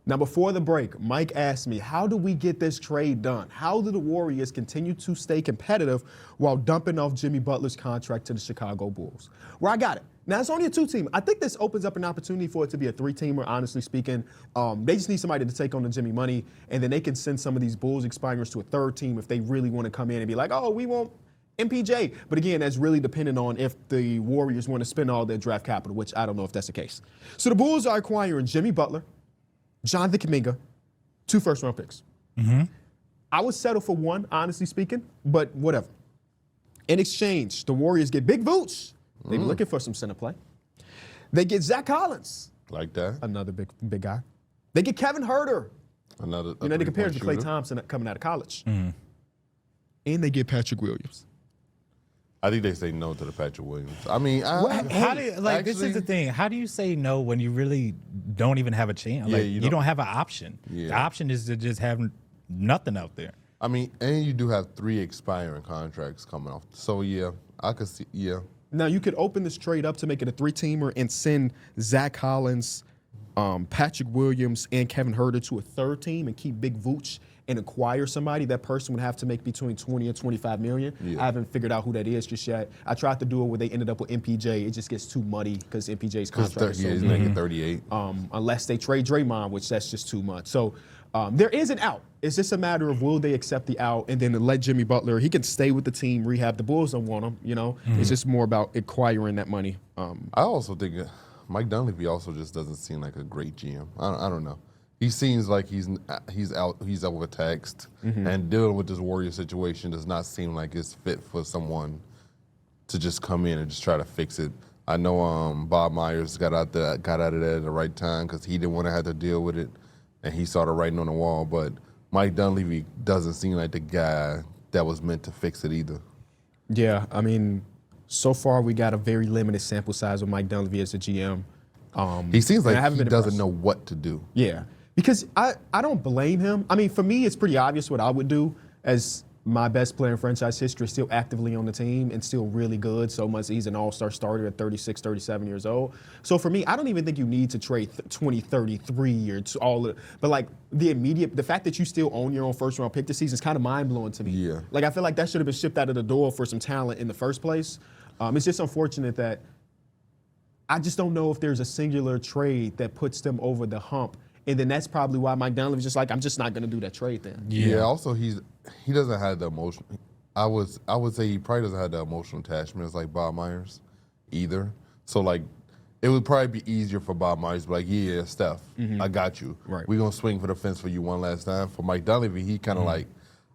Now, before the break, Mike asked me, how do we get this trade done? How do the Warriors continue to stay competitive while dumping off Jimmy Butler's contract to the Chicago Bulls? Well, I got it. Now, it's only a 2-team. I think this opens up an opportunity for it to be a 3-teamer, honestly speaking. They just need somebody to take on the Jimmy money, and then they can send some of these Bulls expirers to a 3rd team if they really want to come in and be like, oh, we want MPJ. But again, that's really dependent on if the Warriors want to spend all their draft capital, which I don't know if that's the case. So the Bulls are acquiring Jimmy Butler, Jonathan Kuminga, 2 first-round picks. I would settle for 1, honestly speaking, but whatever. In exchange, the Warriors get Big Vooch. They be looking for some center play. They get Zach Collins. Like that. Another big guy. They get Kevin Huerter. Another. They compare him to Klay Thompson coming out of college. And they get Patrick Williams. I think they say no to the Patrick Williams. I mean, this is the thing. How do you say no when you really don't even have a chance? Yeah, Like, you don't have an option. Yeah. The option is to just have nothing out there. I mean, and you do have 3 expiring contracts coming off. So, yeah, I could see, yeah. Now, you could open this trade up to make it a 3-teamer and send Zach Collins, Patrick Williams, and Kevin Huerter to a 3rd team and keep Big Vooch and acquire somebody. That person would have to make between 20 and 25 million. Yeah. I haven't figured out who that is just yet. I tried to do it where they ended up with MPJ. It just gets too muddy because MPJ's contract is so he's big. making 38. Unless they trade Draymond, which that's just too much. So there is an out. It's just a matter of will they accept the out and then let Jimmy Butler, he can stay with the team, rehab. The Bulls don't want him, It's just more about acquiring that money. I also think Mike Dunleavy also just doesn't seem like a great GM. I don't know. He seems like he's overtaxed, and dealing with this Warrior situation does not seem like it's fit for someone to just come in and just try to fix it. I know Bob Myers got out of there at the right time because he didn't want to have to deal with it, and he saw the writing on the wall. But Mike Dunleavy doesn't seem like the guy that was meant to fix it either. Yeah, I mean, so far we got a very limited sample size with Mike Dunleavy as a GM. He seems like he doesn't know what to do. Yeah, because I don't blame him. I mean, for me, it's pretty obvious what I would do as my best player in franchise history, still actively on the team and still really good. So much he's an all-star starter at 36, 37 years old. So for me, I don't even think you need to trade 20, 33 or but like the fact that you still own your own first-round pick this season is kind of mind-blowing to me. Yeah. Like I feel like that should have been shipped out of the door for some talent in the first place. It's just unfortunate that I just don't know if there's a singular trade that puts them over the hump. And then that's probably why Mike Dunleavy's just like, I'm just not going to do that trade then. Yeah. Also, he doesn't have the emotion. I would say he probably doesn't have the emotional attachment as like Bob Myers either. So like, it would probably be easier for Bob Myers to be like, yeah, Steph, I got you. Right. We're gonna swing for the fence for you one last time. For Mike Dunleavy, he kind of like,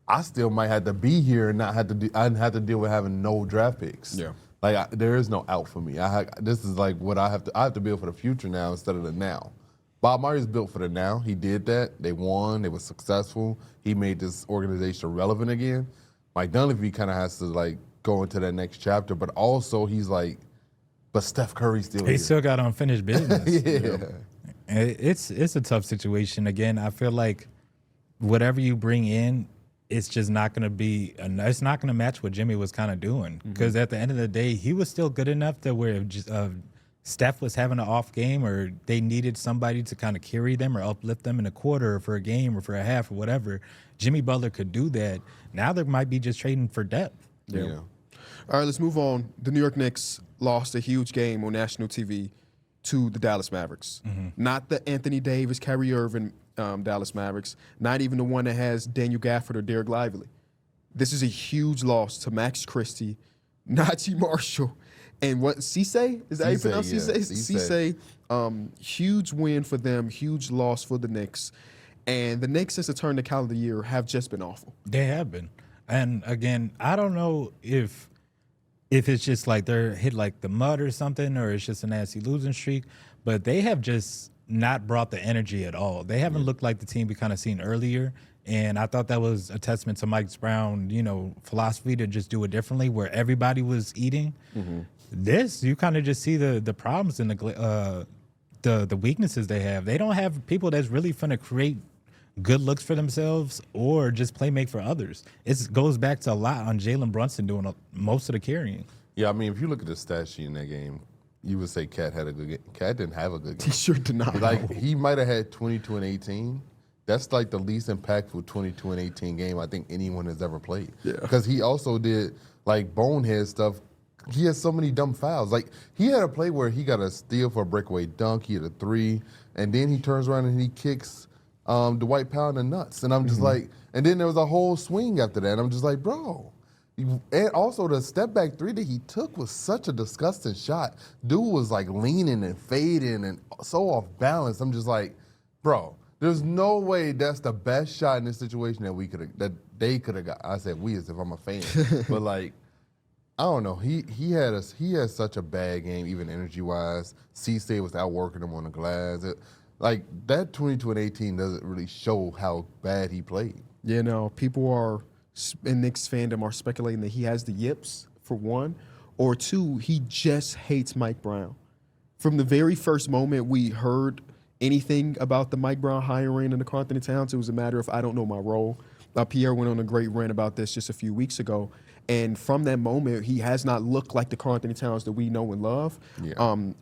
I still might have to be here and not have to do. I didn't have to deal with having no draft picks. Yeah. Like there is no out for me. This is like what I have to build for the future now instead of the now. Bob Myers built for the now. He did that. They won. They were successful. He made this organization relevant again. Mike Dunleavy kind of has to like go into that next chapter, but also he's like, but Steph Curry's still here. He still got unfinished business. Yeah. It's a tough situation. Again, I feel like whatever you bring in, it's just not going to be. It's not going to match what Jimmy was kind of doing. Because at the end of the day, he was still good enough that where just Steph was having an off game, or they needed somebody to kind of carry them or uplift them in a quarter or for a game or for a half or whatever. Jimmy Butler could do that. Now there might be just trading for depth. Yeah. All right, let's move on. The New York Knicks lost a huge game on national TV to the Dallas Mavericks. Not the Anthony Davis, Kyrie Irving Dallas Mavericks, not even the one that has Daniel Gafford or Derek Lively. This is a huge loss to Max Christie, Najee Marshall, and what, Cisse? Is that how you pronounce Cisse? Huge win for them, huge loss for the Knicks. And the Knicks, since the turn of the calendar year, have just been awful. They have been. And again, I don't know if it's just like they're hit like the mud or something, or it's just a nasty losing streak, but they have just not brought the energy at all. They haven't looked like the team we kind of seen earlier. And I thought that was a testament to Mike Brown's, philosophy to just do it differently, where everybody was eating. This, you kind of just see the problems and the weaknesses they have. They don't have people that's really finna create good looks for themselves or just play make for others. It goes back to a lot on Jalen Brunson doing most of the carrying. Yeah, I mean, if you look at the stat sheet in that game, you would say Cat had a good game. Cat didn't have a good game. He sure did not. Like, he might have had 22 and 18. That's like the least impactful 22 and 18 game I think anyone has ever played. Yeah. Because he also did like bonehead stuff. He has so many dumb fouls. Like, he had a play where he got a steal for a breakaway dunk. He had a 3, and then he turns around and he kicks Dwight Powell in the nuts. And I'm just like, and then there was a whole swing after that. And I'm just like, bro. And also the step back 3 that he took was such a disgusting shot. Dude was like leaning and fading and so off balance. I'm just like, bro, there's no way that's the best shot in this situation that they could have got. I said we as if I'm a fan, but like, I don't know. He had such a bad game, even energy wise. C-State was outworking him on the glass. Like, that 22 and 18 doesn't really show how bad he played. You know, people are in Knicks fandom are speculating that he has the yips, for one, or two, he just hates Mike Brown. From the very first moment we heard anything about the Mike Brown hiring and the Karl Anthony Towns, it was a matter of I don't know my role. Pierre went on a great rant about this just a few weeks ago. And from that moment, he has not looked like the Karl Anthony Towns that we know and love. Yeah.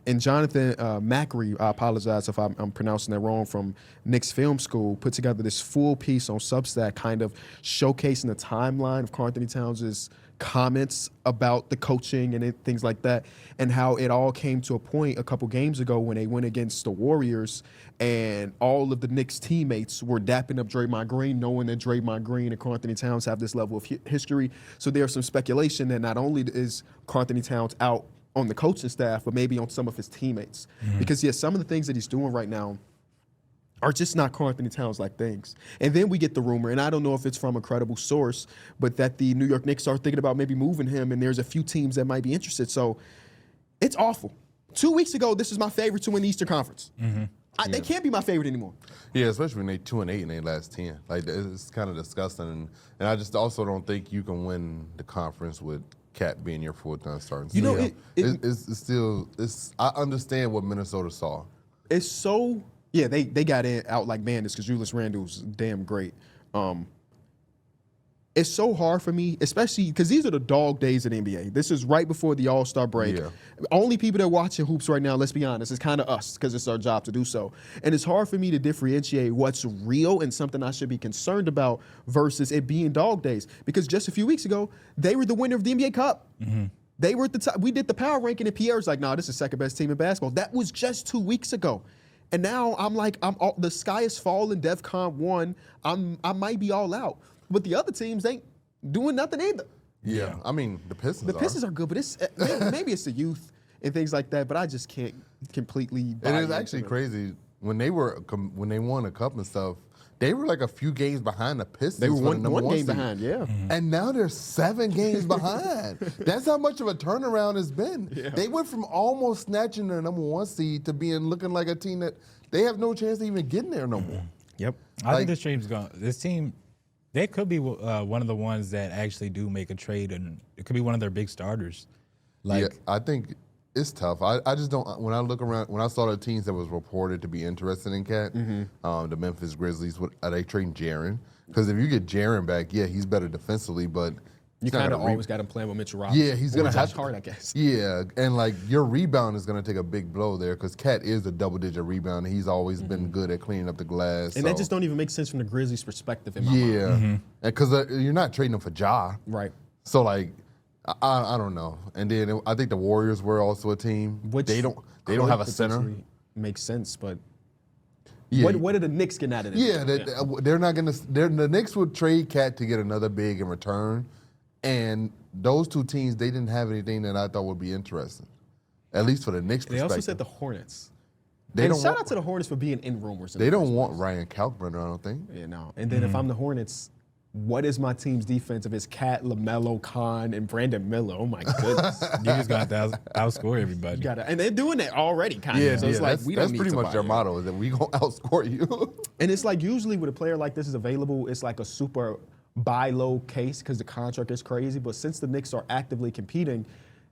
And Jonathan Macri, I apologize if I'm pronouncing that wrong, from Knicks Film School, put together this full piece on Substack kind of showcasing the timeline of Karl Anthony Towns' comments about the coaching and things like that, and how it all came to a point a couple games ago when they went against the Warriors and all of the Knicks teammates were dapping up Draymond Green, knowing that Draymond Green and Karl Anthony Towns have this level of history. So there's some speculation that not only is Karl Anthony Towns out on the coaching staff, but maybe on some of his teammates. Because, yeah, some of the things that he's doing right now are just not Karl Anthony Towns-like things. And then we get the rumor, and I don't know if it's from a credible source, but that the New York Knicks are thinking about maybe moving him, and there's a few teams that might be interested. So it's awful. 2 weeks ago, this was my favorite to win the Eastern Conference. They can't be my favorite anymore. Yeah, especially when they 2 and 8 in their last 10. Like, it's kind of disgusting. And I just also don't think you can win the conference with Cat being your full-time starting. You know, I understand what Minnesota saw. It's so, yeah, they got out like bandits because Julius Randle's damn great. It's so hard for me, especially because these are the dog days of the NBA. This is right before the All-Star break. Yeah. Only people that are watching hoops right now, let's be honest, it's kind of us because it's our job to do so. And it's hard for me to differentiate what's real and something I should be concerned about versus it being dog days. Because just a few weeks ago, they were the winner of the NBA Cup. They were at the top. We did the power ranking, and Pierre's like, "No, this is the second best team in basketball." That was just 2 weeks ago. And now I'm like, the sky is falling, DEFCON 1. I might be all out. But the other teams ain't doing nothing either. Yeah. I mean, the Pistons The Pistons are good, but it's maybe it's the youth and things like that. But I just can't completely buy It is into actually it. crazy. When they won a cup and stuff, they were like a few games behind the Pistons. They were for the one number game seed. behind, yeah. And now they're 7 games behind. That's how much of a turnaround it's been. Yeah. They went from almost snatching their number 1 seed to looking like a team that they have no chance of even getting there no more. Yep. I think this team, they could be one of the ones that actually do make a trade, and it could be one of their big starters. Yeah, I think it's tough. I just don't. When I look around, when I saw the teams that was reported to be interested in Cat, the Memphis Grizzlies, are they trading Jaren? Because if you get Jaren back, yeah, he's better defensively, but You kind of always got him playing with Mitchell Robinson. Yeah, he's gonna Josh have Hart, I guess. Yeah, and like your rebound is gonna take a big blow there because Cat is a double-digit rebounder. He's always been good at cleaning up the glass. And that just don't even make sense from the Grizzlies' perspective in my mind. yeah, and because you're not trading him for Ja, Right. so like I don't know. And then I think the Warriors were also a team. Which they don't could have a center. potentially Makes sense, but Yeah, what are the Knicks getting out of this? yeah, they're not gonna. The Knicks would trade Cat to get another big in return, and those two teams they didn't have anything that I thought would be interesting, at least for the Knicks They perspective. also said the Hornets. They And don't shout want- out to the Hornets for being in rumors. They don't want Ryan Kalkbrenner, I don't think. Yeah, no. And then if I'm the Hornets, what is my team's defense if it's Cat, LaMelo, Khan, and Brandon Miller? Oh my goodness. You just got to outscore everybody. And they're doing that already, kind of. So it's like we don't that's need pretty to much buy their in. motto is that we gonna outscore you. And it's like usually when a player like this is available, it's like a super buy low case because the contract is crazy. But since the Knicks are actively competing,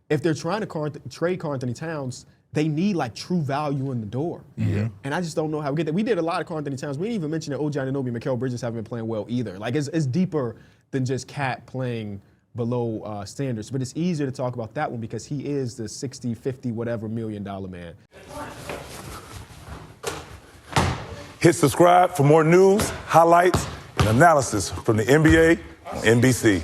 if they're trying to trade Karl Anthony Towns, they need like true value in the door. Yeah. And I just don't know how we get that. We did a lot of Karl Anthony Towns. We didn't even mention that OG Anunoby and Mikal Bridges haven't been playing well either. Like it's deeper than just Cat playing below standards. But it's easier to talk about that one because he is the 60, 50, whatever $1 million man. Hit subscribe for more news, highlights, and analysis from the NBA on NBC.